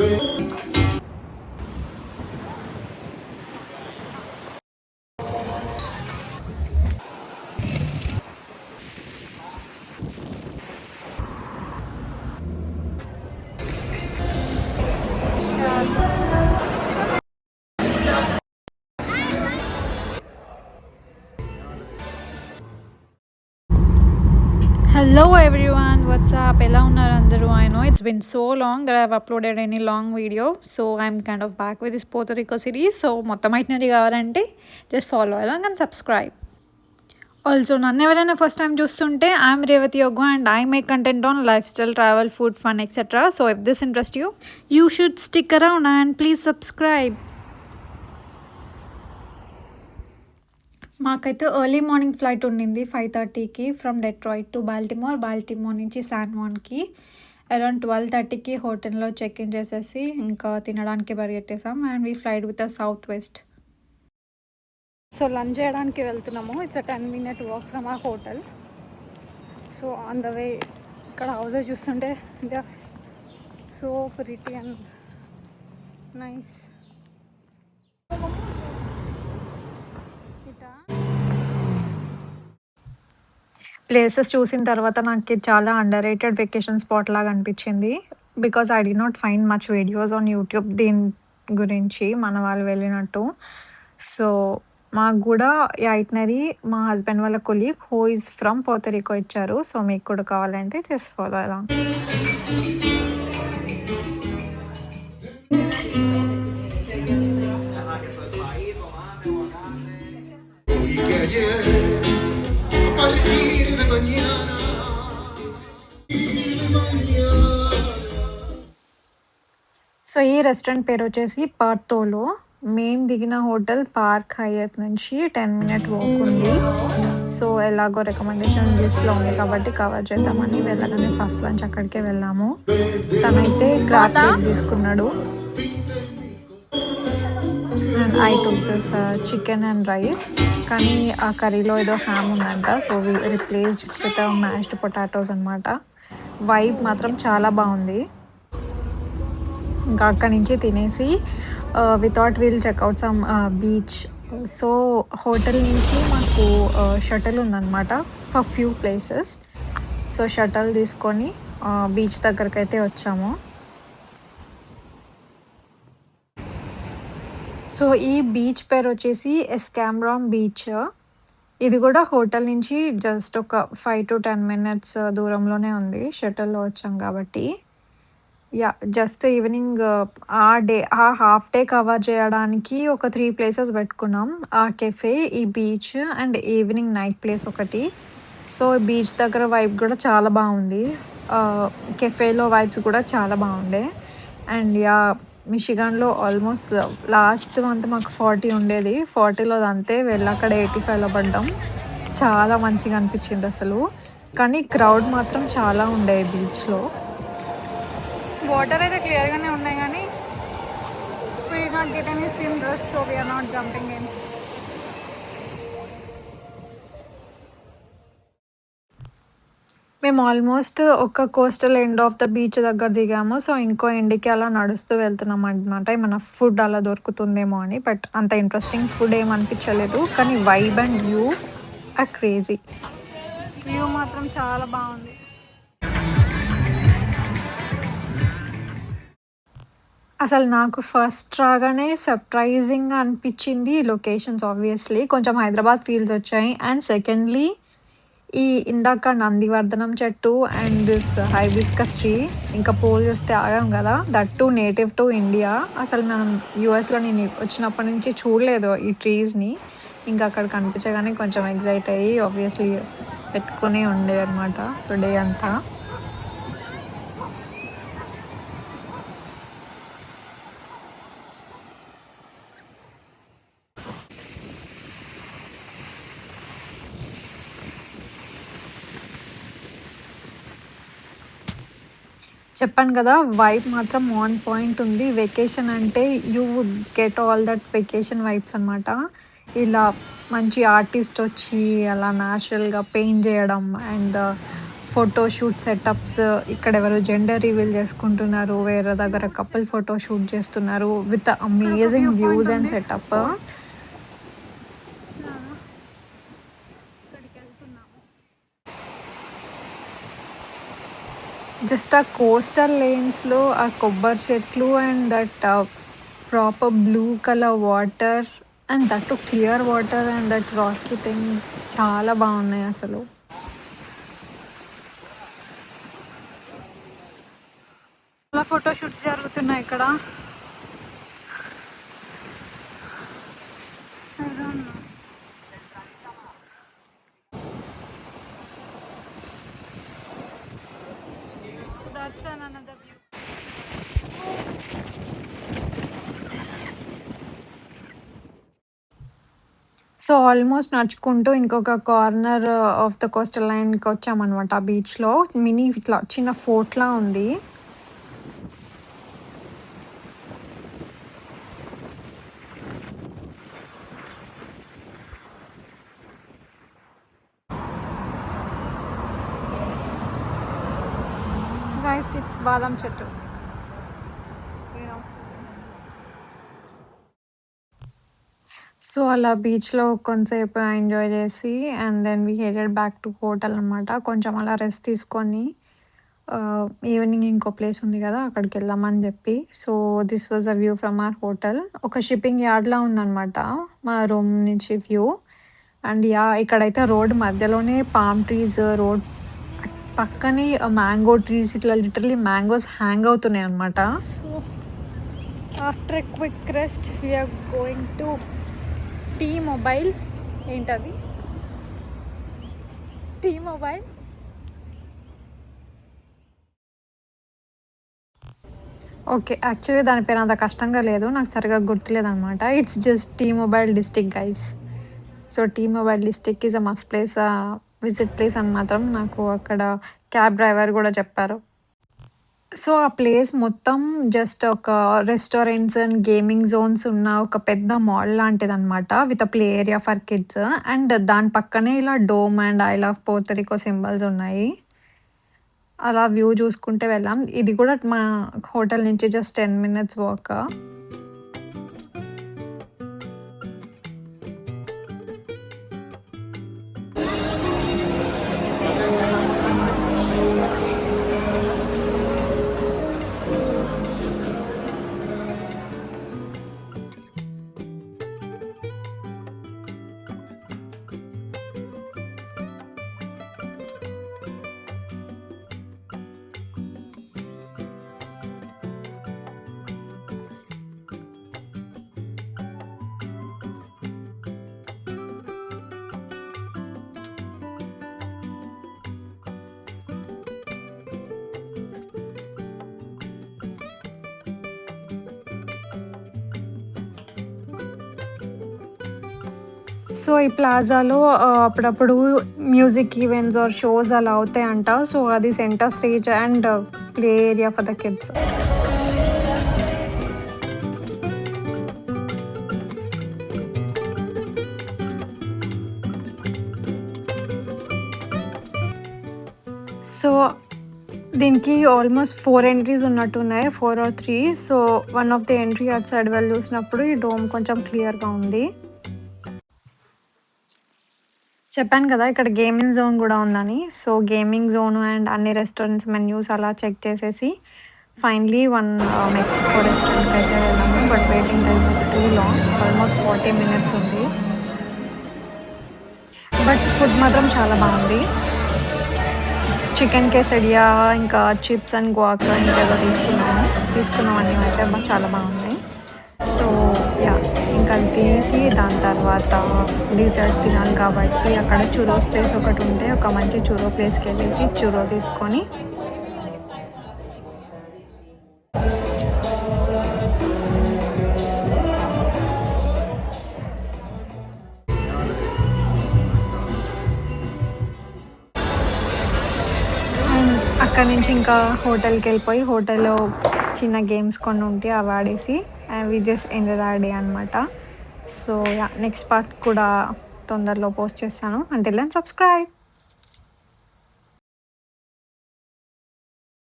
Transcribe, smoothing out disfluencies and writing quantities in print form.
Hello everyone, what's up? ఎలా ఉన్నారు అందరూ? I know it's been so long that I've uploaded any long video, so I'm kind of back with this Puerto Rico series. So మొత్తం itinerary కావాలంటే just follow along and subscribe. Also, నన్ను ఎవరైనా first time చూస్తుంటే I'm Revathi Yogu and I make content on lifestyle, travel, food, fun etcetera. So if this interest you should stick around and please subscribe. మాకైతే early morning flight ఉండింది 5:30కి from Detroit to Baltimore నుంచి San వాన్కి. Around 12:30కి హోటల్లో check in చేసేసి ఇంకా తినడానికి పరిగెట్టేసాం and we flight with south west. So lunch చేయడానికి వెళ్తున్నాము. ఇట్స్ 10-minute వాక్ ఫ్రమ్ ఆ hotel. So on the way ఇక్కడ హౌసెస్ చూస్తుంటే they are so pretty and nice. Places చూసిన తర్వాత నాకు చాలా అండర్ రేటెడ్ వెకేషన్ స్పాట్ లాగా అనిపించింది. Because I did not find much videos on YouTube దీని గురించి మన వాళ్ళు వెళ్ళినట్టు. సో మాకు కూడా ఈ ఐటినరీ మా హస్బెండ్ వాళ్ళ కొలీగ్ హూ ఈజ్ ఫ్రమ్ పోర్టోరికో ఇచ్చారు. సో మీకు కూడా కావాలంటే జస్ట్ ఫాలో అలా. సో ఈ రెస్టారెంట్ పేరు వచ్చేసి పార్తోలో. మేము దిగిన హోటల్ పార్క్ హయత్ నుంచి 10-minute వాక్ ఉంది. సో ఎలాగో రికమెండేషన్ లిస్ట్లో ఉంది కాబట్టి కవర్ చేద్దామని వెళ్ళగానే ఫస్ట్ లంచ్ అక్కడికే వెళ్ళాము. తనైతే క్రాస్ తీసుకున్నాడు and I took this chicken and rice. కానీ ఆ కర్రీలో ఏదో హ్యామ్ ఉందంట. So we replaced with mashed potatoes అనమాట. వైబ్ మాత్రం చాలా బాగుంది. ఇంకా అక్కడి నుంచి తినేసి we thought will check out some beach. So hotel నుంచి మాకు షటల్ ఉందన్నమాట for few places. So shuttle తీసుకొని బీచ్ దగ్గరకు అయితే వచ్చాము. సో ఈ బీచ్ పేరు వచ్చేసి ఎస్కామ్రామ్ బీచ్. ఇది కూడా హోటల్ నుంచి జస్ట్ ఒక 5 to 10 minutes దూరంలోనే ఉంది. షటల్లో వచ్చాం కాబట్టి జస్ట్ ఈవినింగ్ ఆ హాఫ్ డే కవర్ చేయడానికి ఒక 3 ప్లేసెస్ పెట్టుకున్నాం. ఆ కెఫే, ఈ beach and evening night place ఒకటి. సో బీచ్ దగ్గర వైబ్ కూడా చాలా బాగుంది. కెఫేలో వైబ్స్ కూడా చాలా బాగుండే. అండ్ మిషిగాన్లో ఆల్మోస్ట్ లాస్ట్ మంత్ మాకు 40 ఉండేది. 40లో అంతే వెళ్ళక్కడ 85లో పడ్డాం. చాలా మంచిగా అనిపించింది అసలు. కానీ క్రౌడ్ మాత్రం చాలా ఉండే బీచ్లో. వాటర్ అయితే క్లియర్గానే ఉన్నాయి కానీ we did not get any swim dress, so we are not jumping in. మేము ఆల్మోస్ట్ ఒక coastal end of the beach దగ్గర దిగాము. సో ఇంకో ఎండ్కి అలా నడుస్తూ వెళ్తున్నాం అనమాట. ఏమైనా ఫుడ్ అలా దొరుకుతుందేమో అని. బట్ అంత ఇంట్రెస్టింగ్ ఫుడ్ ఏమనిపించలేదు. కానీ vibe and view are crazy. View మాత్రం చాలా బాగుంది. అసలు నాకు ఫస్ట్ రాగానే సర్ప్రైజింగ్గా అనిపించింది లొకేషన్స్. ఆబ్వియస్లీ కొంచెం హైదరాబాద్ ఫీల్స్ వచ్చాయి. అండ్ సెకండ్లీ ఇందాక నందివర్ధనం చెట్టు అండ్ దిస్ హైబిస్కస్ ట్రీ, ఇంకా పోల్ చూస్తే ఆగాం కదా. That to native to India. అసలు మనం యూఎస్లో నేను వచ్చినప్పటి నుంచి చూడలేదు ఈ ట్రీస్ని. ఇంకా అక్కడ కనిపించగానే కొంచెం ఎగ్జైట్ అయ్యి ఆబ్వియస్లీ పెట్టుకునే ఉండే అనమాట. సో డే అంతా చెప్పాను కదా, వైబ్ మాత్రం ఆన్ పాయింట్ ఉంది. వెకేషన్ అంటే you would get all that vacation vibes అనమాట. ఇలా మంచి ఆర్టిస్ట్ వచ్చి అలా న్యాచురల్గా పెయింట్ చేయడం అండ్ ఫోటో షూట్ సెటప్స్, ఇక్కడ ఎవరో జెండర్ రివీల్ చేసుకుంటున్నారు, వేరే దగ్గర కపుల్ ఫోటో షూట్ చేస్తున్నారు విత్ ఇక్కడ ఒక view amazing point views and ఉంది. సెటప్. ఇక్కడికి వెళ్తున్నాము. జస్ట్ ఆ కోస్టల్ లేన్స్లో ఆ కొబ్బరి చెట్లు and that proper blue colour water and that clear water and that Rocky things చాలా బాగున్నాయి అసలు. చాలా ఫోటో షూట్స్ జరుగుతున్నాయి ఇక్కడ. I don't know. So that's another view. So almost నడుచుకుంటూ ఇంకొక కార్నర్ ఆఫ్ ద కోస్టల్ లైన్కి వచ్చామన్నమాట. ఆ బీచ్లో మినీ ఇట్లా చిన్న ఫోర్ట్లా ఉంది. Guys, it's బాదం చెట్టు. You know. సో అలా బీచ్లో కొంతసేపు ఎంజాయ్ చేసి and then we headed back to hotel అనమాట. కొంచెం అలా రెస్ట్ తీసుకొని ఈవినింగ్ ఇంకో ప్లేస్ ఉంది కదా అక్కడికి వెళ్దామని చెప్పి. So this was a view from our hotel. ఒక షిప్పింగ్ యార్డ్లా ఉందన్నమాట మా రూమ్ నుంచి వ్యూ. అండ్ ఇక్కడైతే రోడ్ మధ్యలోనే పామ్ ట్రీస్, రోడ్ పక్కనే మ్యాంగో ట్రీస్, ఇట్లా లిటరలీ మ్యాంగోస్ హ్యాంగ్ అవుతున్నాయి అనమాట. So after a quick rest, we are going to T-Mobiles. ఏంటది? T-Mobile. ఓకే, యాక్చువల్లీ దాని పేరు అంత కష్టంగా లేదు, నాకు సరిగా గుర్తులేదనమాట. It's just T-Mobile district guys. So T-Mobile district is a must place, visit place అని మాత్రం నాకు అక్కడ క్యాబ్ డ్రైవర్ కూడా చెప్పారు. సో ఆ ప్లేస్ మొత్తం జస్ట్ ఒక రెస్టారెంట్స్ అండ్ గేమింగ్ జోన్స్ ఉన్న ఒక పెద్ద మాల్ లాంటిదనమాట with a play area for kids. And దాని పక్కనే ఇలా dome and I love Puerto Rico symbols ఉన్నాయి. అలా వ్యూ చూసుకుంటే వెళ్ళాం. ఇది కూడా మా హోటల్ నుంచి జస్ట్ 10 minutes వాక్. సో ఈ ప్లాజాలో అప్పుడప్పుడు మ్యూజిక్ ఈవెంట్స్ ఆర్ షోస్ అలా అవుతాయంట. సో అది centre stage and play area for the kids. So దీనికి ఆల్మోస్ట్ 4 ఎంట్రీస్ ఉన్నట్టున్నాయి, 4 or 3. So one of the entry at side వెళ్ళి చూసినప్పుడు ఈ డోమ్ కొంచెం క్లియర్గా ఉంది. చెప్పాను కదా ఇక్కడ గేమింగ్ జోన్ కూడా ఉందని. సో గేమింగ్ జోన్ అండ్ అన్ని రెస్టారెంట్స్ మెన్యూస్ అలా చెక్ చేసేసి ఫైనలీ మెక్సికో రెస్టారెంట్కి అయితే వెళ్ళాము. But waiting time was two long, almost 40 minutes ఉంది. బట్ ఫుడ్ మాత్రం చాలా బాగుంది. చికెన్ కేసడియా, ఇంకా చిప్స్ అండ్ గువాకా ఇంకేదో తీసుకున్నామని అయితే చాలా బాగున్నాయి. సో ఇంకా అది తినేసి దాని తర్వాత డిజర్ట్ తినాలి కాబట్టి అక్కడ చురోస్ ప్లేస్ ఒకటి ఉంటే ఒక మంచి చురో ప్లేస్కి వెళ్ళేసి చురో తీసుకొని అక్కడి నుంచి ఇంకా హోటల్కి వెళ్ళిపోయి హోటల్లో చిన్న గేమ్స్ కొన్ని ఉంటే అవి ఆడేసి we just enjoy the day అనమాట. సో నెక్స్ట్ పార్ట్ కూడా తొందరలో పోస్ట్ చేస్తాను. Until then subscribe.